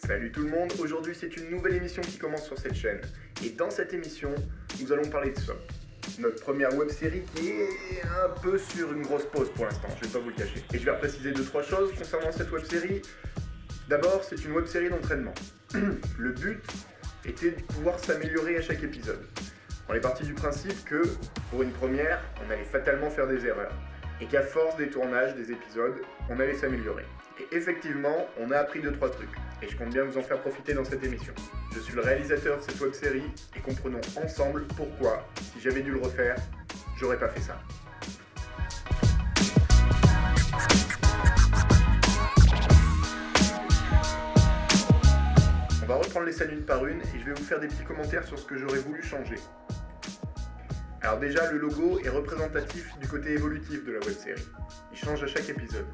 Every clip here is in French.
Salut tout le monde, aujourd'hui c'est une nouvelle émission qui commence sur cette chaîne. Et dans cette émission, nous allons parler de SOP. Notre première web-série qui est un peu sur une grosse pause pour l'instant, je vais pas vous le cacher. Et je vais repréciser 2-3 choses concernant cette web-série. D'abord, c'est une web-série d'entraînement. Le but était de pouvoir s'améliorer à chaque épisode. On est parti du principe que, pour une première, on allait fatalement faire des erreurs. Et qu'à force des tournages, des épisodes, on allait s'améliorer. Et effectivement, on a appris 2-3 trucs. Et je compte bien vous en faire profiter dans cette émission. Je suis le réalisateur de cette web-série et comprenons ensemble pourquoi, si j'avais dû le refaire, j'aurais pas fait ça. On va reprendre les scènes une par une et je vais vous faire des petits commentaires sur ce que j'aurais voulu changer. Alors déjà, le logo est représentatif du côté évolutif de la web-série. Il change à chaque épisode.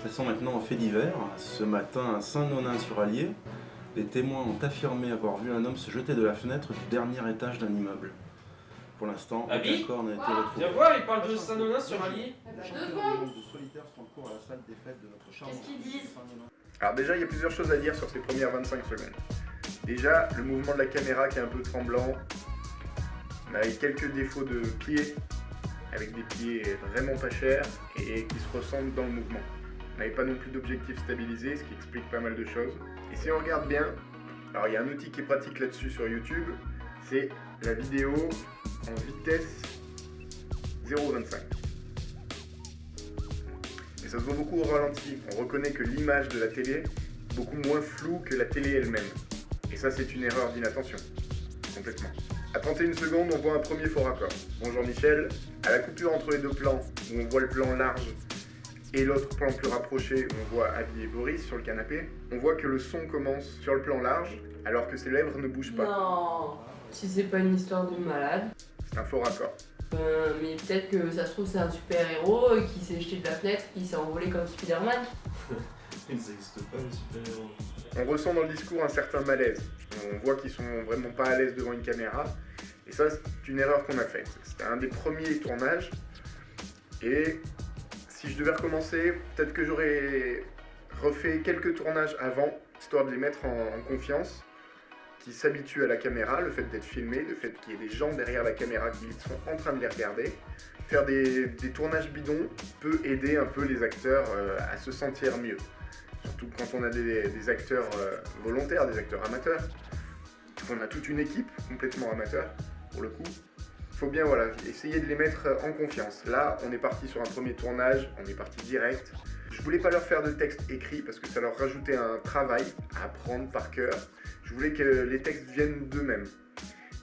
Passons maintenant en fait divers. Ce matin à Saint-Nonin-sur-Allier, les témoins ont affirmé avoir vu un homme se jeter de la fenêtre du dernier étage d'un immeuble. Pour l'instant, aucun corps n'a été retrouvé. Viens voir, il parle de Saint-Nonin-sur-Allier. Les championnats de solitaire sont en cours à la salle des fêtes de notre charmante. Qu'est-ce qu'ils disent? Alors déjà, il y a plusieurs choses à dire sur ces premières 25 secondes. Déjà, le mouvement de la caméra qui est un peu tremblant. On avait quelques défauts de pieds, avec des pieds vraiment pas chers et qui se ressemblent dans le mouvement. On n'avait pas non plus d'objectif stabilisé, ce qui explique pas mal de choses. Et si on regarde bien, alors il y a un outil qui est pratique là-dessus sur YouTube, c'est la vidéo en vitesse 0,25. Et ça se voit beaucoup au ralenti. On reconnaît que l'image de la télé est beaucoup moins floue que la télé elle-même. Et ça, c'est une erreur d'inattention, complètement. À 31 secondes, on voit un premier faux raccord. Bonjour Michel. À la coupure entre les deux plans, où on voit le plan large et l'autre plan plus rapproché, où on voit Abby et Boris sur le canapé, on voit que le son commence sur le plan large, alors que ses lèvres ne bougent pas. Non, si c'est pas une histoire de malade. C'est un faux raccord. Mais peut-être que ça se trouve c'est un super héros qui s'est jeté de la fenêtre, qui s'est envolé comme Spider-Man. Il n'existe pas les super-héros. On ressent dans le discours un certain malaise. On voit qu'ils sont vraiment pas à l'aise devant une caméra. Et ça, c'est une erreur qu'on a faite. C'était un des premiers tournages. Et si je devais recommencer, peut-être que j'aurais refait quelques tournages avant, histoire de les mettre en confiance, qu'ils s'habituent à la caméra, le fait d'être filmé, le fait qu'il y ait des gens derrière la caméra qui sont en train de les regarder. Faire des tournages bidons peut aider un peu les acteurs à se sentir mieux. Surtout quand on a des acteurs volontaires, des acteurs amateurs. On a toute une équipe complètement amateur, pour le coup. Il faut bien essayer de les mettre en confiance. Là, on est parti sur un premier tournage, on est parti direct. Je voulais pas leur faire de texte écrit parce que ça leur rajoutait un travail à apprendre par cœur. Je voulais que les textes viennent d'eux-mêmes.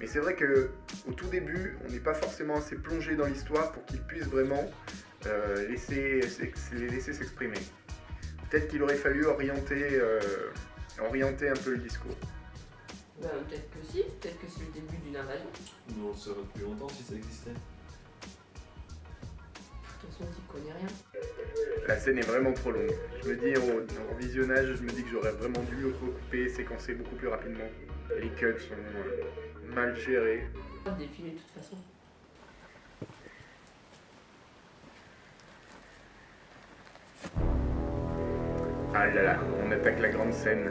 Mais c'est vrai qu'au tout début, on n'est pas forcément assez plongé dans l'histoire pour qu'ils puissent vraiment les laisser s'exprimer. Peut-être qu'il aurait fallu orienter un peu le discours. Peut-être que si, peut-être que c'est le début d'une invasion. Nous on le saurait depuis longtemps si ça existait. De toute façon, t'y connais rien. La scène est vraiment trop longue. Je me dis, en visionnage, je me dis que j'aurais vraiment dû recouper, séquencer beaucoup plus rapidement. Les cuts sont mal gérés. Pas de défiler de toute façon. Ah là là, on attaque la grande scène.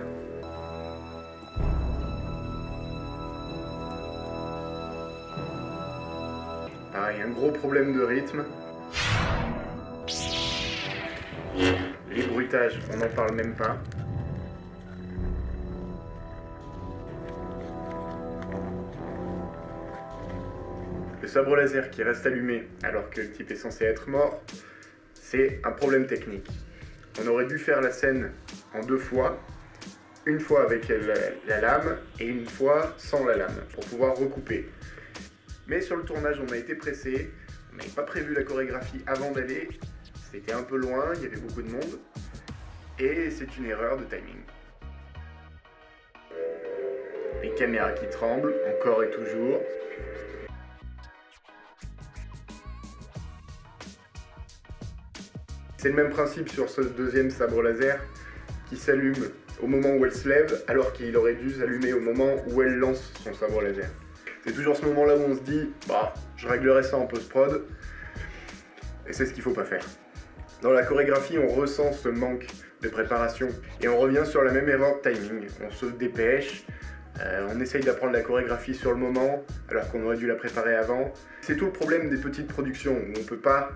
Pareil, un gros problème de rythme. Les bruitages, on n'en parle même pas. Le sabre laser qui reste allumé alors que le type est censé être mort, c'est un problème technique. On aurait dû faire la scène en 2 fois, une fois avec la lame et une fois sans la lame, pour pouvoir recouper. Mais sur le tournage, on a été pressé, on n'avait pas prévu la chorégraphie avant d'aller, c'était un peu loin, il y avait beaucoup de monde, et c'est une erreur de timing. Les caméras qui tremblent, encore et toujours. C'est le même principe sur ce deuxième sabre laser qui s'allume au moment où elle se lève, alors qu'il aurait dû s'allumer au moment où elle lance son sabre laser. C'est toujours ce moment-là où on se dit, bah, je réglerai ça en post-prod, et c'est ce qu'il faut pas faire. Dans la chorégraphie, on ressent ce manque de préparation et on revient sur la même erreur de timing. On se dépêche, on essaye d'apprendre la chorégraphie sur le moment alors qu'on aurait dû la préparer avant. C'est tout le problème des petites productions où on ne peut pas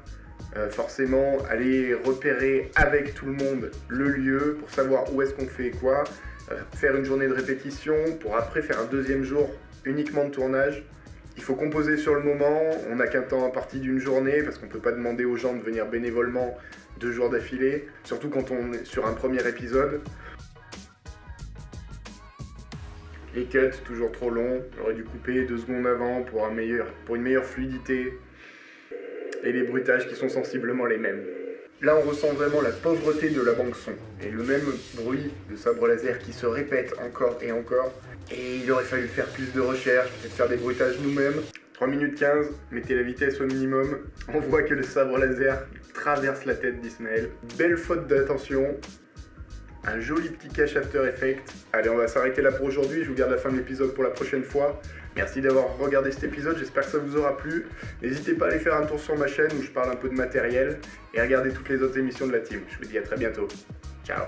forcément aller repérer avec tout le monde le lieu pour savoir où est-ce qu'on fait quoi, faire une journée de répétition pour après faire un deuxième jour uniquement de tournage. Il faut composer sur le moment, on n'a qu'un temps imparti d'une journée parce qu'on ne peut pas demander aux gens de venir bénévolement 2 jours d'affilée, surtout quand on est sur un premier épisode. Les cuts, toujours trop longs, j'aurais dû couper 2 secondes avant pour une meilleure fluidité. Et les bruitages qui sont sensiblement les mêmes. Là, on ressent vraiment la pauvreté de la bande son et le même bruit de sabre laser qui se répète encore et encore. Et il aurait fallu faire plus de recherche, peut-être faire des bruitages nous-mêmes. 3 minutes 15, mettez la vitesse au minimum. On voit que le sabre laser traverse la tête d'Ismaël. Belle faute d'attention. Un joli petit cache After Effects. Allez, on va s'arrêter là pour aujourd'hui. Je vous garde la fin de l'épisode pour la prochaine fois. Merci d'avoir regardé cet épisode, j'espère que ça vous aura plu. N'hésitez pas à aller faire un tour sur ma chaîne où je parle un peu de matériel et à regarder toutes les autres émissions de la team. Je vous dis à très bientôt. Ciao.